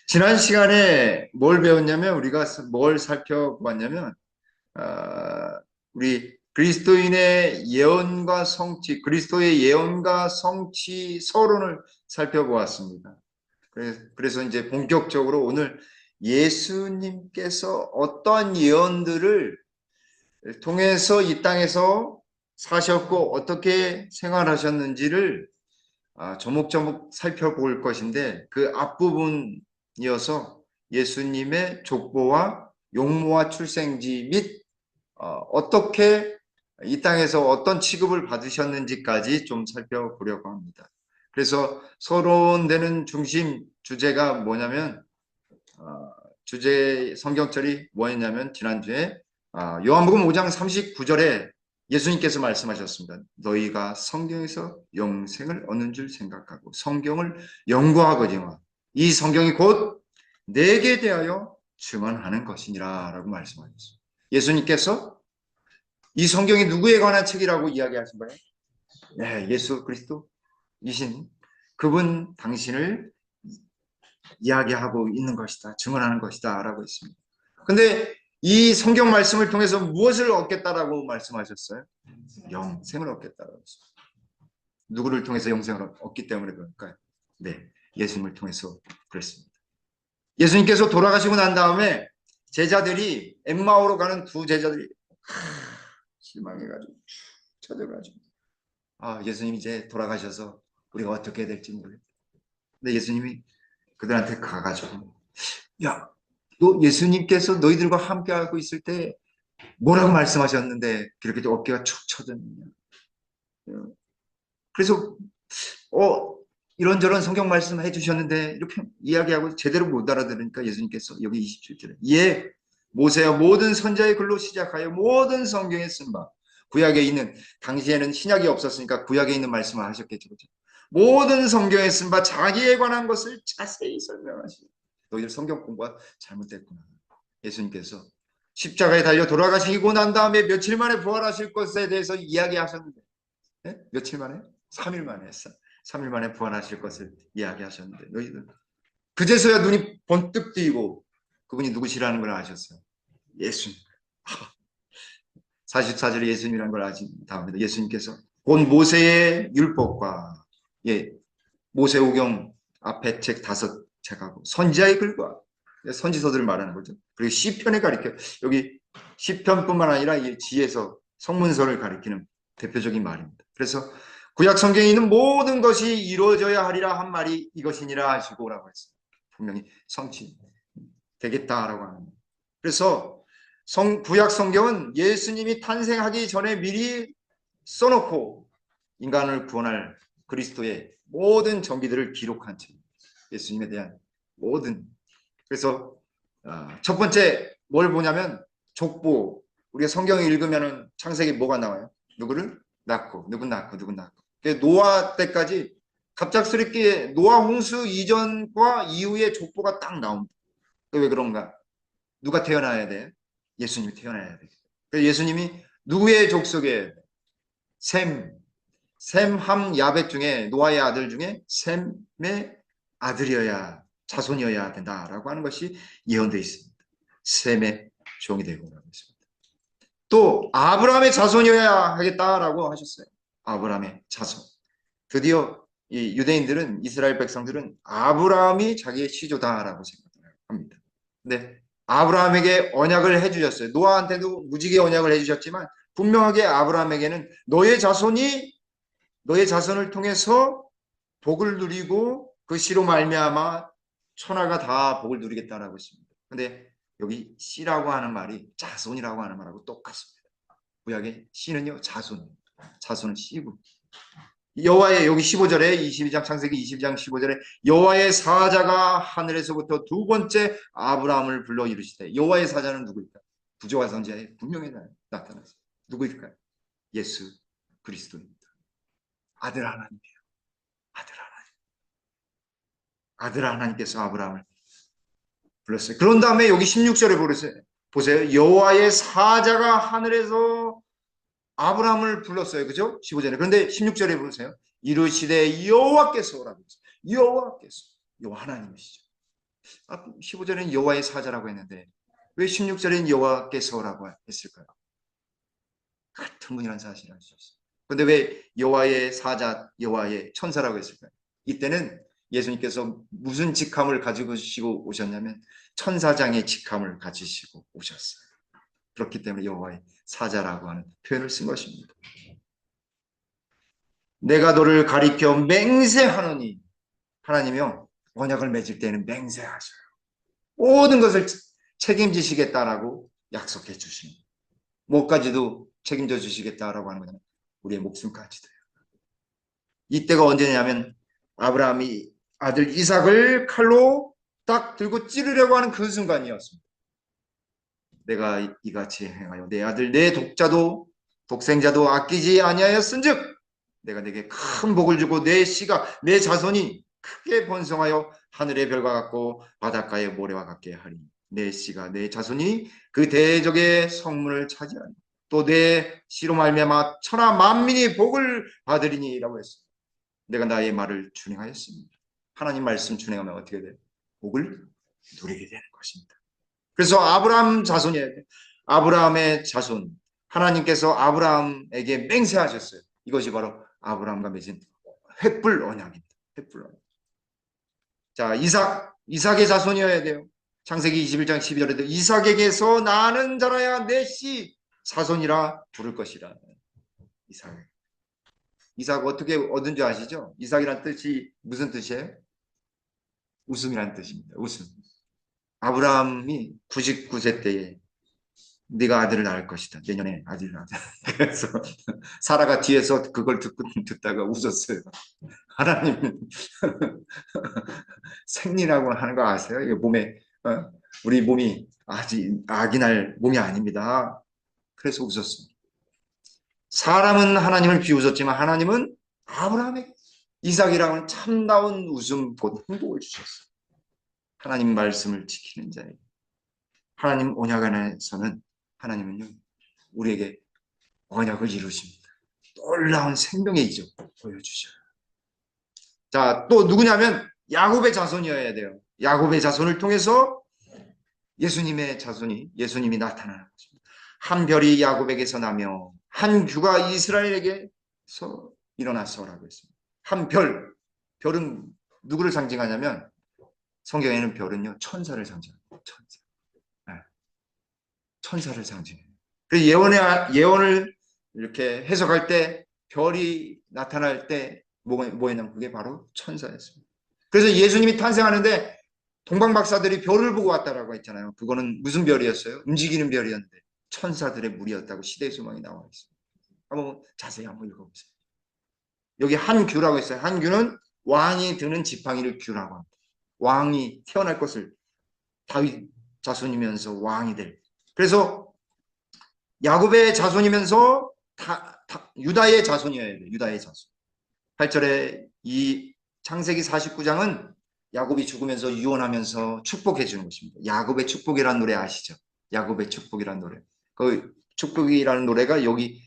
지난 시간에 뭘 배웠냐면 우리가 뭘 살펴보았냐면 우리 그리스도인의 예언과 성취, 그리스도의 예언과 성취 서론을 살펴보았습니다. 그래서 이제 본격적으로 오늘 예수님께서 어떤 예언들을 통해서 이 땅에서 사셨고 어떻게 생활하셨는지를 조목조목 살펴볼 것인데 그 앞부분이어서 예수님의 족보와 용모와 출생지 및 어떻게 이 땅에서 어떤 취급을 받으셨는지까지 좀 살펴보려고 합니다. 그래서 서론되는 중심 주제가 뭐냐면 주제 성경절이 뭐였냐면 지난주에 요한복음 5장 39절에 예수님께서 말씀하셨습니다. 너희가 성경에서 영생을 얻는 줄 생각하고 성경을 연구하거니와 이 성경이 곧 내게 대하여 증언하는 것이니라 라고 말씀하셨습니다. 예수님께서 이 성경이 누구에 관한 책이라고 이야기하신 거예요? 네, 예수 그리스도이신 그분 당신을 이야기하고 있는 것이다. 증언하는 것이다. 라고 했습니다. 근데 이 성경 말씀을 통해서 무엇을 얻겠다라고 말씀하셨어요? 영생을 얻겠다라고 했습니다. 누구를 통해서 영생을 얻기 때문에 그럴까요? 네, 예수님을 통해서 그랬습니다. 예수님께서 돌아가시고 난 다음에 제자들이 엠마오로 가는 두 제자들이 실망해가지고 찾아가지고 예수님 이제 돌아가셔서 우리가 어떻게 해야 될지 모르겠다. 근데 예수님이 그들한테 가가지고 야, 너 예수님께서 너희들과 함께하고 있을 때 뭐라고 말씀하셨는데 그렇게 어깨가 축 처졌느냐. 그래서 이런저런 성경 말씀 해주셨는데 이렇게 이야기하고 제대로 못 알아들으니까 예수님께서 여기 27절에 예, 모세와 모든 선자의 글로 시작하여 모든 성경에 쓴 바 구약에 있는 당시에는 신약이 없었으니까 구약에 있는 말씀을 하셨겠죠. 그렇죠? 모든 성경에 쓴 바 자기에 관한 것을 자세히 설명하시고 너희들 성경 공부가 잘못됐구나. 예수님께서 십자가에 달려 돌아가시고 난 다음에 며칠 만에 부활하실 것에 대해서 이야기하셨는데 네? 며칠 만에? 3일 만에 했어. 3일 만에 부활하실 것을 이야기하셨는데 너희들 그제서야 눈이 번뜩 뜨이고 그분이 누구시라는 걸 아셨어요. 예수님. 44절에 예수님이라는 걸 아신 다음에 예수님께서 곧 모세의 율법과 모세오경 앞에 책 5책하고 선지자의 글과 선지서들을 말하는 거죠. 그리고 시편에 가리켜 여기 시편뿐만 아니라 이 지에서 성문서를 가리키는 대표적인 말입니다. 그래서 구약 성경에 있는 모든 것이 이루어져야 하리라 한 말이 이것이니라 하시고라고 했어요. 분명히 성취 되겠다라고 하는. 그래서 구약 성경은 예수님이 탄생하기 전에 미리 써놓고 인간을 구원할 그리스도의 모든 전기들을 기록한 책. 예수님에 대한 모든. 그래서 첫 번째 뭘 보냐면 족보. 우리가 성경을 읽으면 창세기 뭐가 나와요? 누구를 낳고 누구 낳고 누구 낳고. 노아 때까지 갑작스럽게 노아 홍수 이전과 이후의 족보가 딱 나옵니다. 왜 그런가? 누가 태어나야 돼? 예수님이 태어나야 돼. 그래서 예수님이 누구의 족속에 셈, 함, 야벳 중에 노아의 아들 중에 셈의 아들이어야 자손이어야 된다라고 하는 것이 예언되어 있습니다. 셈의 종이 되고라고 했습니다. 또 아브라함의 자손이어야 하겠다라고 하셨어요. 아브라함의 자손. 드디어 이 유대인들은 이스라엘 백성들은 아브라함이 자기의 시조다라고 생각합니다. 근데 아브라함에게 언약을 해주셨어요. 노아한테도 무지개 언약을 해주셨지만 분명하게 아브라함에게는 너의 자손을 통해서 복을 누리고 그 씨로 말미암아 천하가 다 복을 누리겠다라고 했습니다. 근데 여기 씨라고 하는 말이 자손이라고 하는 말하고 똑같습니다. 구약의 씨는요 자손은 씨고 여호와의 여기 15절에 22장 창세기 22장 15절에 여호와의 사자가 하늘에서부터 두 번째 아브라함을 불러 이르시되 여호와의 사자는 누구일까? 부조와 선지자에 분명히 나타났어요. 누구일까요? 예수 그리스도입니다. 아들 하나님이에요. 아들 하나님. 아들 하나님께서 아브라함을 불렀어요. 그런 다음에 여기 16절에 보세요. 여호와의 사자가 하늘에서 아브라함을 불렀어요. 그죠? 15절에. 그런데 16절에 보세요. 이르시되 여호와께서 오라고 했어요. 여호와께서. 여호와 하나님이시죠. 15절에는 여호와의 사자라고 했는데 왜 16절에는 여호와께서라고 했을까요? 같은 분이라는 사실을 알 수 있어요. 그런데 왜 여호와의 사자, 여호와의 천사라고 했을까요? 이때는 예수님께서 무슨 직함을 가지고 오셨냐면 천사장의 직함을 가지시고 오셨어요. 그렇기 때문에 여호와의 사자라고 하는 표현을 쓴 것입니다. 내가 너를 가리켜 맹세하노니, 하나님이요 언약을 맺을 때는 맹세하셔요. 모든 것을 책임지시겠다라고 약속해 주십니다. 뭐까지도 책임져 주시겠다라고 하는 거잖아요. 우리의 목숨까지도요. 이때가 언제냐면 아브라함이 아들 이삭을 칼로 딱 들고 찌르려고 하는 그 순간이었습니다. 내가 이같이 행하여 내 아들 내 독생자도 아끼지 아니하였은즉 내가 내게 큰 복을 주고 내 씨가 내 자손이 크게 번성하여 하늘의 별과 같고 바닷가의 모래와 같게 하리니 내 씨가 내 자손이 그 대적의 성문을 차지하니 또 내 씨로 말미암아 천하 만민이 복을 받으리니라고 했습니다. 내가 나의 말을 준행하였습니다. 하나님 말씀 준행하면 어떻게 돼요? 복을 누리게 되는 것입니다. 그래서 아브라함 자손이에요. 아브라함의 자손. 하나님께서 아브라함에게 맹세하셨어요. 이것이 바로 아브라함과 맺은 횃불 언약입니다. 횃불 언약. 자, 이삭의 자손이어야 돼요. 창세기 21장 12절에도 이삭에게서 나는 자라야 내 씨 자손이라 부를 것이라. 이삭 어떻게 얻은 줄 아시죠? 이삭이란 뜻이 무슨 뜻이에요? 웃음이란 뜻입니다. 웃음. 아브라함이 99세 때에 네가 아들을 낳을 것이다. 내년에 아들을 낳자. 그래서 사라가 뒤에서 그걸 듣다가 웃었어요. 하나님 생리라고 하는 거 아세요? 이게 몸에 우리 몸이 아직 아기 날 몸이 아닙니다. 그래서 웃었어요. 사람은 하나님을 비웃었지만 하나님은 아브라함에게 이삭이라는 참다운 웃음 곧 행복을 주셨어요. 하나님 말씀을 지키는 자에게 하나님 언약 안에서는 하나님은요 우리에게 언약을 이루십니다. 놀라운 생명의 이적 보여주셔요. 자, 또 누구냐면 야곱의 자손이어야 돼요. 야곱의 자손을 통해서 예수님이 나타나는 것입니다. 한 별이 야곱에게서 나며 한 규가 이스라엘에게서 일어났어라고 했습니다. 한 별은 누구를 상징하냐면 성경에는 별은요 천사를 상징합니다. 천사를 상징해요. 그래서 예언을 이렇게 해석할 때 별이 나타날 때 뭐였냐면 그게 바로 천사였습니다. 그래서 예수님이 탄생하는데 동방박사들이 별을 보고 왔다라고 했잖아요. 그거는 무슨 별이었어요? 움직이는 별이었는데 천사들의 무리였다고 시대소망이 나와 있습니다. 한번 자세히 한번 읽어보세요. 여기 한규라고 했어요. 한규는 왕이 드는 지팡이를 규라고 합니다. 왕이 태어날 것을 다윗 자손이면서 왕이 될. 그래서 야곱의 자손이면서 유다의 자손이어야 돼요. 유다의 자손. 8절에 이 창세기 49장은 야곱이 죽으면서 유언하면서 축복해 주는 것입니다. 야곱의 축복이라는 노래 아시죠? 야곱의 축복이라는 노래. 그 축복이라는 노래가 여기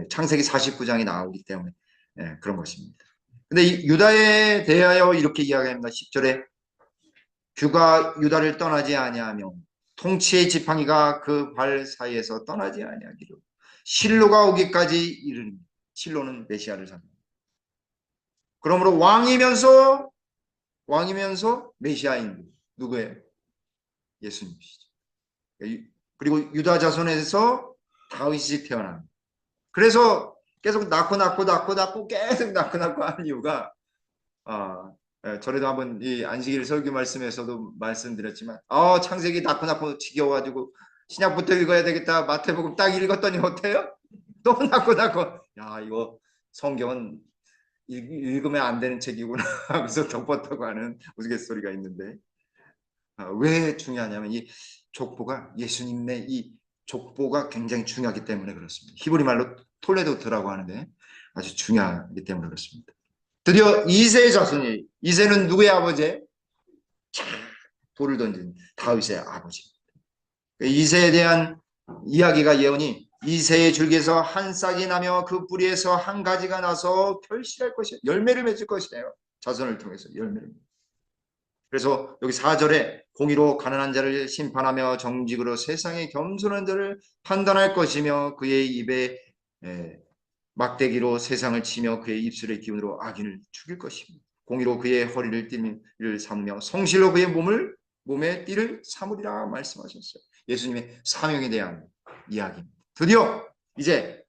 창세기 49장에 나오기 때문에 그런 것입니다. 근데 유다에 대하여 이렇게 이야기합니다. 10절에 규가 유다를 떠나지 아니하며 통치의 지팡이가 그 발 사이에서 떠나지 아니하기로 실로가 오기까지 이르니 실로는 메시아를 상징합니다. 그러므로 왕이면서 메시아인 누구예요? 예수님이시죠. 그리고 유다 자손에서 다윗이 태어납니다. 그래서 계속 낳고 계속 낳고 하는 이유가 전에도 한번 이 안식일 설교 말씀에서도 말씀드렸지만 창세기 낳고 지겨워가지고 신약부터 읽어야 되겠다. 마태복음 딱 읽었더니 어때요? 또 낳고 야 이거 성경은 읽으면 안 되는 책이구나 하면서 덮었다고 하는 우스갯소리가 있는데 왜 중요하냐면 이 족보가 예수님의 이 족보가 굉장히 중요하기 때문에 그렇습니다. 히브리 말로 톨레도트라고 하는데 아주 중요하기 때문에 그렇습니다. 드디어 이세의 자손이 이세는 누구의 아버지? 돌을 던진 다윗의 아버지입니다. 이세에 대한 이야기가 예언이 이세의 줄기에서 한 싹이 나며 그 뿌리에서 한 가지가 나서 결실할 것이에요. 열매를 맺을 것이에요. 자손을 통해서 열매를. 그래서 여기 4절에 공의로 가난한 자를 심판하며 정직으로 세상에 겸손한 자를 판단할 것이며 그의 입에 막대기로 세상을 치며 그의 입술의 기운으로 악인을 죽일 것입니다. 공의로 그의 허리를 띠를 삼으며 성실로 그의 몸에 띠를 삼으리라 말씀하셨어요. 예수님의 사명에 대한 이야기입니다. 드디어 이제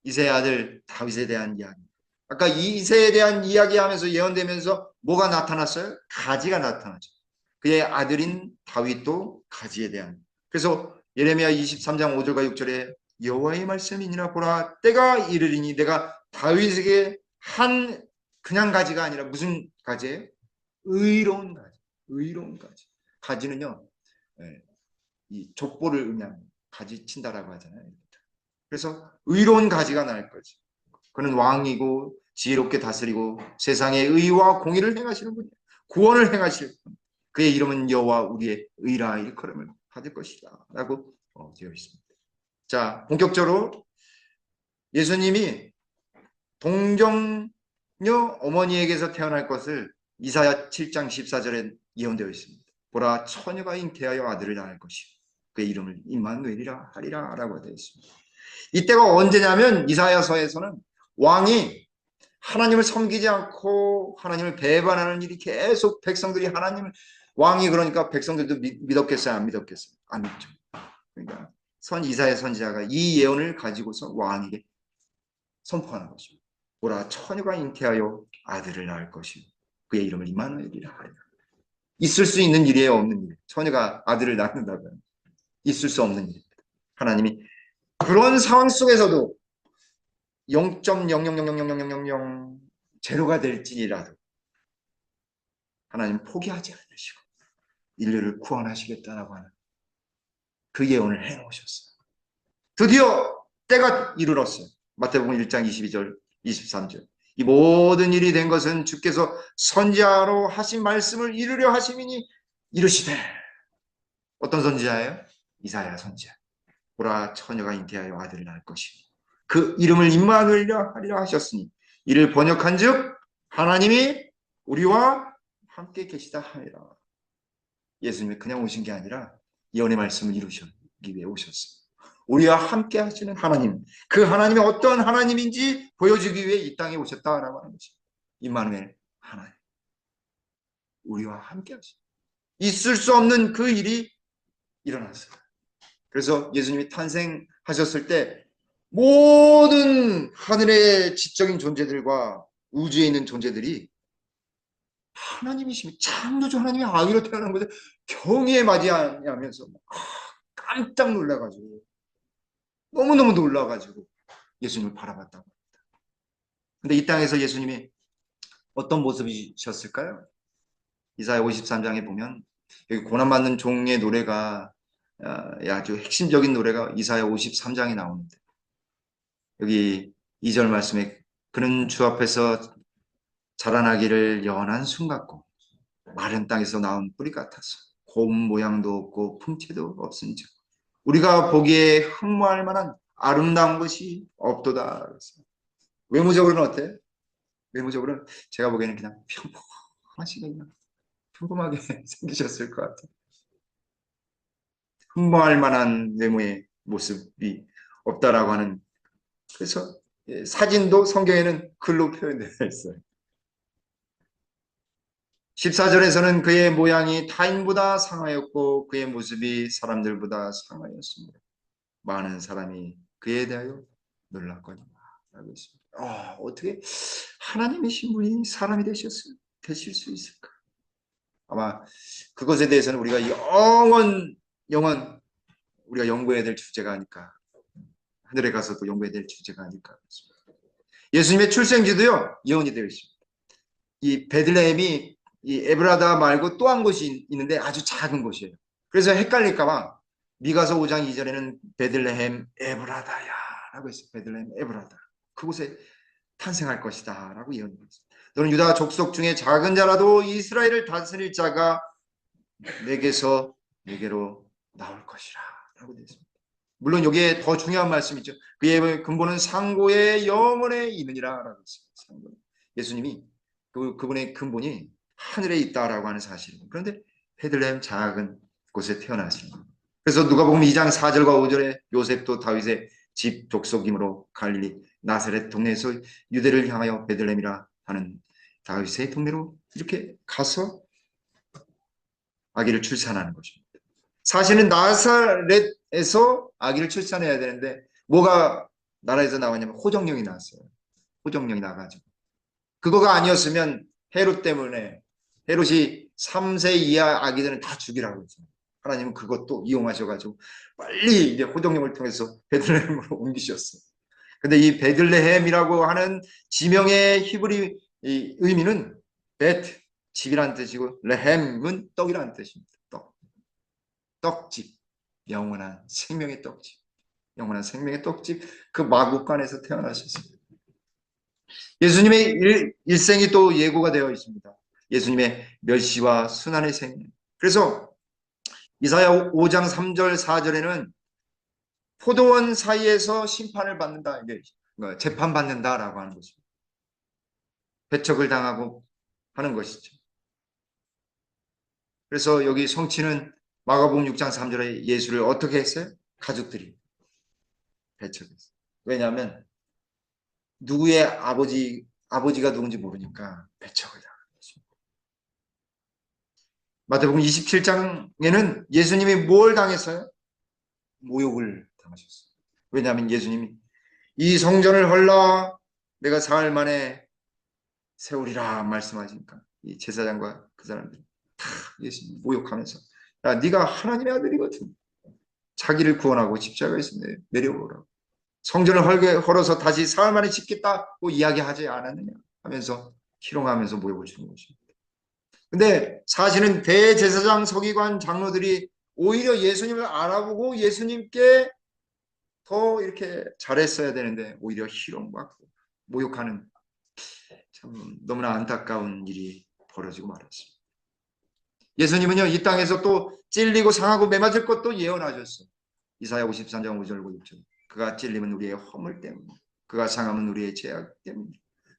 이새의 아들 다윗에 대한 이야기. 아까 이새에 대한 이야기하면서 예언되면서 뭐가 나타났어요? 가지가 나타나죠. 그의 아들인 다윗도 가지에 대한. 그래서 예레미야 23장 5절과 6절에 여호와의 말씀이니라 보라 때가 이르리니 내가 다윗에게 한 그냥 가지가 아니라 무슨 가지예요? 의로운 가지. 의로운 가지. 가지는요. 이 족보를 의미하는 가지 친다라고 하잖아요. 그래서 의로운 가지가 날 거지. 그는 왕이고 지혜롭게 다스리고 세상의 의와 공의를 행하시는 분이에요. 구원을 행하실 분. 그의 이름은 여호와 우리의 의라 일컬음을 받을 것이다 라고 되어 있습니다. 자, 본격적으로 예수님이 동정녀 어머니에게서 태어날 것을 이사야 7장 14절에 예언되어 있습니다. 보라 처녀가 잉태하여 아들을 낳을 것이요 그의 이름을 임마누엘이라 하리라 라고 되어 있습니다. 이때가 언제냐면 이사야서에서는 왕이 하나님을 섬기지 않고 하나님을 배반하는 일이 계속 백성들이 하나님을 왕이 그러니까 백성들도 믿었겠어요? 안 믿었겠어요? 안 믿죠. 그러니까 이사야 선지자가 이 예언을 가지고서 왕에게 선포하는 것입니다. 보라 처녀가 잉태하여 아들을 낳을 것이요 그의 이름을 임마누엘이라 하리라. 있을 수 있는 일이에요? 없는 일이에요? 처녀가 아들을 낳는다면 있을 수 없는 일입니다. 하나님이 그런 상황 속에서도 0.0000000 제로가 될지라도 하나님 포기하지 않으시고 인류를 구원하시겠다라고 하는 그 예언을 해놓으셨어요. 드디어 때가 이르렀어요. 마태복음 1장 22절 23절 이 모든 일이 된 것은 주께서 선지자로 하신 말씀을 이루려 하심이니 이르시되 어떤 선지자예요? 이사야 선지자. 보라 처녀가 잉태하여 아들을 낳을 것이니 그 이름을 임마누엘이라 하리라 하셨으니 이를 번역한즉 하나님이 우리와 함께 계시다 하리라. 예수님이 그냥 오신 게 아니라 예언의 말씀을 이루시기 위해 오셨어요. 우리와 함께 하시는 하나님, 그 하나님이 어떤 하나님인지 보여주기 위해 이 땅에 오셨다라고 하는 것입니다. 임마누엘 하나님, 우리와 함께 하시는 있을 수 없는 그 일이 일어났어요. 그래서 예수님이 탄생하셨을 때 모든 하늘의 지적인 존재들과 우주에 있는 존재들이 하나님이시면 창조주 하나님이 아기로 태어난 것을 경외에 맞이하면서 깜짝 놀라가지고 너무너무 놀라가지고 예수님을 바라봤다고 합니다. 근데 이 땅에서 예수님이 어떤 모습이셨을까요? 이사야 53장에 보면 여기 고난받는 종의 노래가 아주 핵심적인 노래가 이사야 53장에 나오는데 여기 2절 말씀에 그는 주 앞에서 자라나기를 연한 순 같고 마른 땅에서 나온 뿌리 같아서 고운 모양도 없고 품체도 없은즉 우리가 보기에 흠모할 만한 아름다운 것이 없도다. 외모적으로는 어때요? 외모적으로는 제가 보기에는 그냥 평범하시게 그냥 평범하게 생기셨을 것 같아요. 흠모할 만한 외모의 모습이 없다라고 하는 그래서 사진도 성경에는 글로 표현되어 있어요. 14절에서는 그의 모양이 타인보다 상하였고 그의 모습이 사람들보다 상하였습니다. 많은 사람이 그에 대하여 놀랐거니와 라고 있습니다. 어떻게 하나님이신 분이 사람이 되실 수 있을까? 아마 그것에 대해서는 우리가 영원 우리가 연구해야 될 주제가 아닐까. 하늘에 가서도 연구해야 될 주제가 아닐까. 예수님의 출생지도요 예언이 되어 있습니다. 이 베들레헴이 이 에브라다 말고 또 한 곳이 있는데 아주 작은 곳이에요. 그래서 헷갈릴까봐 미가서 5장 2절에는 베들레헴 에브라다야 라고 했어요. 베들레헴 에브라다. 그곳에 탄생할 것이다 라고 예언했습니다. 너는 유다 족속 중에 작은 자라도 이스라엘을 다스릴 자가 내게로 나올 것이라 라고 되어 있습니다. 물론 여기에 더 중요한 말씀이죠. 그의 근본은 상고의 영원에 있느니라 라고 했습니다. 예수님이 그분의 근본이 하늘에 있다라고 하는 사실입니다. 그런데 베들레헴 작은 곳에 태어났습니다. 그래서 누가복음 2장 4절과 5절에 요셉도 다윗의 집 족속이므로 갈릴리 나사렛 동네에서 유대를 향하여 베들레헴이라 하는 다윗의 동네로 이렇게 가서 아기를 출산하는 것입니다. 사실은 나사렛에서 아기를 출산해야 되는데 뭐가 나라에서 나왔냐면 호정령이 나왔어요. 호정령이 나가지고 그거가 아니었으면 헤롯 때문에 헤롯이 3세 이하 아기들은 다 죽이라고 했어요. 하나님은 그것도 이용하셔가지고 빨리 이제 호정령을 통해서 베들레헴으로 옮기셨어요. 근데 이 베들레헴이라고 하는 지명의 히브리 의미는 베트, 집이라는 뜻이고 레헴은 떡이라는 뜻입니다. 떡. 떡집. 영원한 생명의 떡집. 영원한 생명의 떡집. 그 마국간에서 태어나셨습니다. 예수님의 일생이 또 예고가 되어 있습니다. 예수님의 멸시와 순환의 생명. 그래서 이사야 5장 3절 4절에는 포도원 사이에서 심판을 받는다. 이게 재판받는다라고 하는 것입니다. 배척을 당하고 하는 것이죠. 그래서 여기 성취는 마가복음 6장 3절에 예수를 어떻게 했어요? 가족들이 배척했어요. 왜냐하면 누구의 아버지가 누군지 모르니까 배척을 당한 것입니다. 마태복음 27장에는 예수님이 뭘 당했어요? 모욕을 당하셨어요. 왜냐하면 예수님이 이 성전을 헐라 내가 사흘 만에 세우리라 말씀하시니까 이 제사장과 그 사람들이 다 예수님 모욕하면서 야 네가 하나님의 아들이거든. 자기를 구원하고 십자가에서 내려오라고. 성전을 헐어서 다시 사흘 만에 짓겠다고 이야기하지 않았느냐 하면서 희롱하면서 모욕을 주는 것입니다. 근데 사실은 대제사장 서기관 장로들이 오히려 예수님을 알아보고 예수님께 더 이렇게 잘했어야 되는데 오히려 희롱받고 모욕하는 참 너무나 안타까운 일이 벌어지고 말았습니다. 예수님은요 이 땅에서 또 찔리고 상하고 매맞을 것도 예언하셨어요. 이사야 53장 5절 6절 그가 찔림은 우리의 허물 때문에 그가 상함은 우리의 죄악 때문에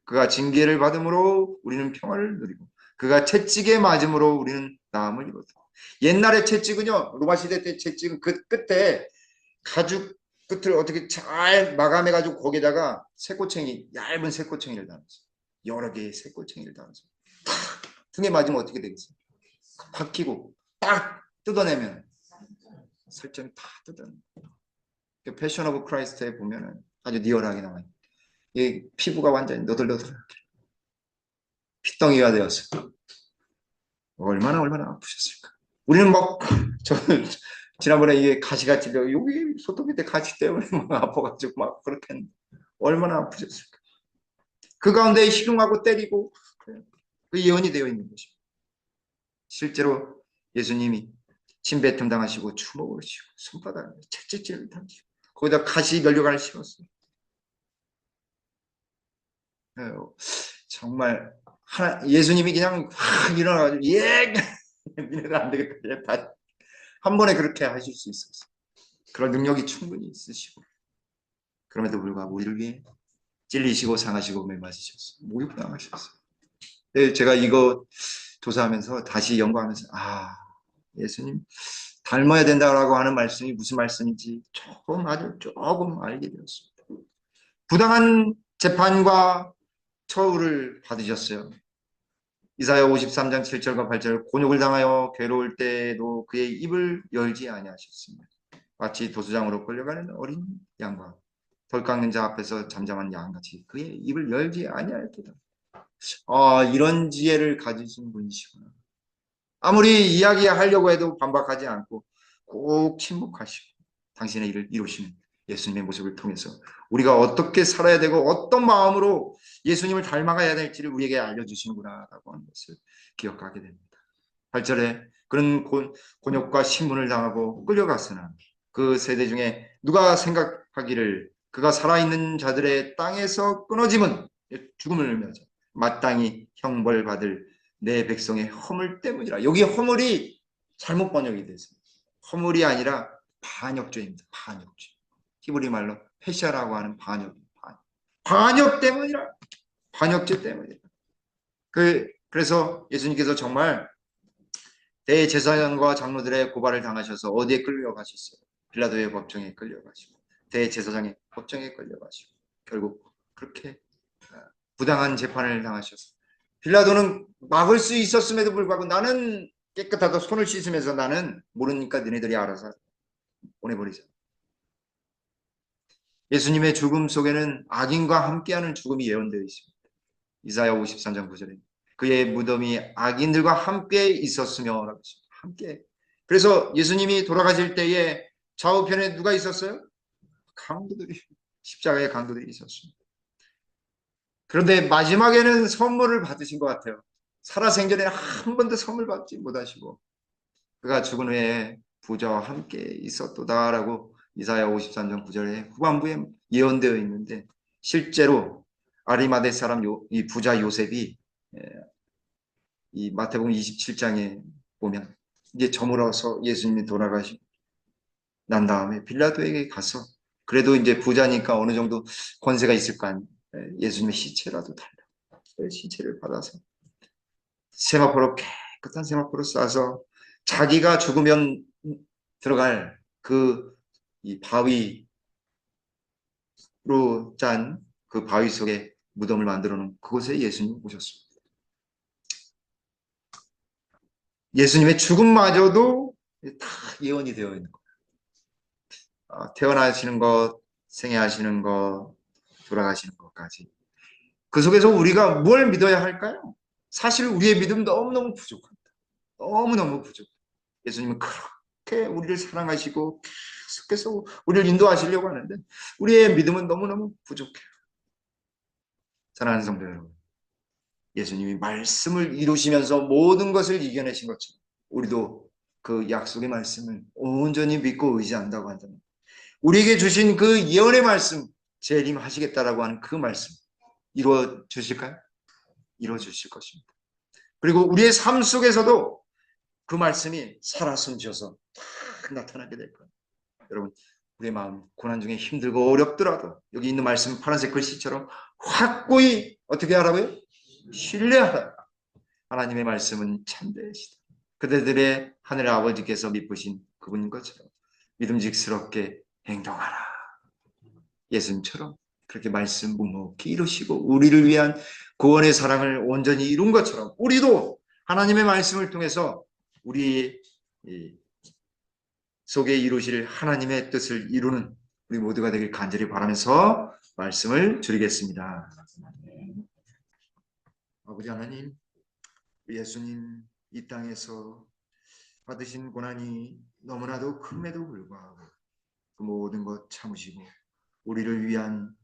그가 징계를 받음으로 우리는 평화를 누리고 그가 채찍에 맞음으로 우리는 나음을 입었다. 옛날에 채찍은요 로마 시대 때 채찍은 그 끝에 가죽 끝을 어떻게 잘 마감해가지고 거기다가 새꼬챙이 얇은 새꼬챙이를 달았어요. 여러 개의 새꼬챙이를 달았어요. 탁 등에 맞으면 어떻게 되겠어요? 박히고 딱 뜯어내면 설정이 다 뜯어내요. 패션 오브 크라이스트에 보면은 아주 리얼하게 나와요. 이 피부가 완전히 너덜너덜하게 핏덩이가 되었어요. 얼마나 아프셨을까. 우리는 막 저는 지난번에 이게 가시가 찔려 여기 손톱 밑에 가시 때문에 막 아파가지고 막 그렇게 했는데 얼마나 아프셨을까. 그 가운데 희롱하고 때리고 그 예언이 되어 있는 것입니다. 실제로 예수님이 침뱉음 당하시고 주먹을 쥐고 손바닥에 채찍질을 당기고 거기다 가시 면류관을 씌웠어요. 정말 예수님이 그냥 확 일어나가지고 니네가 안 되겠다. 한 번에 그렇게 하실 수 있었어요. 그런 능력이 충분히 있으시고 그럼에도 불구하고 우리를 위해 찔리시고 상하시고 매맞으셨어요. 모욕당하셨어요. 제가 이거 조사하면서 다시 연구하면서 예수님 닮아야 된다라고 하는 말씀이 무슨 말씀인지 조금 알게 되었습니다. 부당한 재판과 처우를 받으셨어요. 이사야 53장 7절과 8절 곤욕을 당하여 괴로울 때에도 그의 입을 열지 아니하셨습니다. 마치 도수장으로 끌려가는 어린 양과 덜 깎는 자 앞에서 잠잠한 양같이 그의 입을 열지 아니하였도다. 이런 지혜를 가지신 분이시구나. 아무리 이야기하려고 해도 반박하지 않고 꼭 침묵하시고 당신의 일을 이루시는 예수님의 모습을 통해서 우리가 어떻게 살아야 되고 어떤 마음으로 예수님을 닮아가야 될지를 우리에게 알려주시는구나 라고 하는 것을 기억하게 됩니다. 8절에 그런 곤욕과 신문을 당하고 끌려갔으나 그 세대 중에 누가 생각하기를 그가 살아있는 자들의 땅에서 끊어짐은 죽음을 의미하죠. 마땅히 형벌받을 내 백성의 허물 때문이라. 여기 허물이 잘못 번역이 됐어요. 허물이 아니라 반역죄입니다. 반역죄. 히브리 말로 페샤라고 하는 반역 때문이라. 반역죄 때문이라. 그 그래서 예수님께서 정말 대제사장과 장로들의 고발을 당하셔서 어디에 끌려가셨어요? 빌라도의 법정에 끌려가시고 대제사장의 법정에 끌려가시고 결국 그렇게 부당한 재판을 당하셨어요. 빌라도는 막을 수 있었음에도 불구하고 나는 깨끗하다 손을 씻으면서 나는 모르니까 너네들이 알아서 보내버리자. 예수님의 죽음 속에는 악인과 함께하는 죽음이 예언되어 있습니다. 이사야 53장 9절에 그의 무덤이 악인들과 함께 있었으며 라고 했습니다. 함께. 그래서 예수님이 돌아가실 때에 좌우편에 누가 있었어요? 강도들이 십자가의 강도들이 있었습니다. 그런데 마지막에는 선물을 받으신 것 같아요. 살아생전에는 한 번도 선물 받지 못하시고 그가 죽은 후에 부자와 함께 있었도다라고 이사야 53장 9절에 후반부에 예언되어 있는데 실제로 아리마대 사람 이 부자 요셉이 이 마태복음 27장에 보면 이제 저물어서 예수님이 돌아가시고 난 다음에 빌라도에게 가서 그래도 이제 부자니까 어느 정도 권세가 있을 거 아니에요. 예수님의 시체라도 달라. 시체를 받아서 세마포로 깨끗한 세마포로 싸서 자기가 죽으면 들어갈 그 이 바위로 짠 그 바위 속에 무덤을 만들어 놓은 그곳에 예수님이 오셨습니다. 예수님의 죽음마저도 다 예언이 되어 있는 거예요. 태어나시는 것, 생애하시는 것, 돌아가시는 것까지. 그 속에서 우리가 뭘 믿어야 할까요? 사실 우리의 믿음 너무너무 부족합니다. 너무너무 부족해요. 예수님은 그렇게 우리를 사랑하시고 계속해서 우리를 인도하시려고 하는데 우리의 믿음은 너무너무 부족해요. 사랑하는 성도 여러분, 예수님이 말씀을 이루시면서 모든 것을 이겨내신 것처럼 우리도 그 약속의 말씀을 온전히 믿고 의지한다고 한다면 우리에게 주신 그 예언의 말씀, 재림하시겠다라고 하는 그 말씀 이루어 주실까요? 이루어 주실 것입니다. 그리고 우리의 삶 속에서도 그 말씀이 살아 숨쉬어서 딱 나타나게 될 거예요. 여러분, 우리의 마음 고난 중에 힘들고 어렵더라도 여기 있는 말씀 파란색 글씨처럼 확고히 어떻게 하라고요? 신뢰하라. 하나님의 말씀은 참되시다. 그대들의 하늘 아버지께서 미쁘신 그분인 것처럼 믿음직스럽게 행동하라. 예수님처럼 그렇게 말씀 묵묵히 이루시고 우리를 위한 구원의 사랑을 온전히 이룬 것처럼 우리도 하나님의 말씀을 통해서 우리 속에 이루실 하나님의 뜻을 이루는 우리 모두가 되길 간절히 바라면서 말씀을 드리겠습니다. 아버지 하나님, 예수님 이 땅에서 받으신 고난이 너무나도 큼에도 불구하고 그 모든 것 참으시고 우리를 위한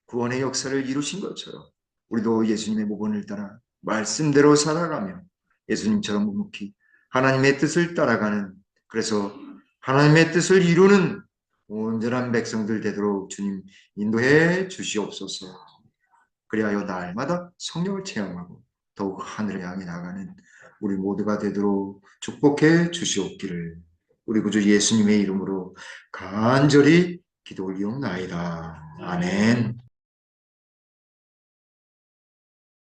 구원의 역사를 이루신 것처럼 우리도 예수님의 모본을 따라 말씀대로 살아가며 예수님처럼 묵묵히 하나님의 뜻을 따라가는 그래서 하나님의 뜻을 이루는 온전한 백성들 되도록 주님 인도해 주시옵소서. 그리하여 날마다 성령을 체험하고 더욱 하늘을 향해 나가는 우리 모두가 되도록 축복해 주시옵기를 우리 구주 예수님의 이름으로 간절히 기도 올리옵나이다. 아멘.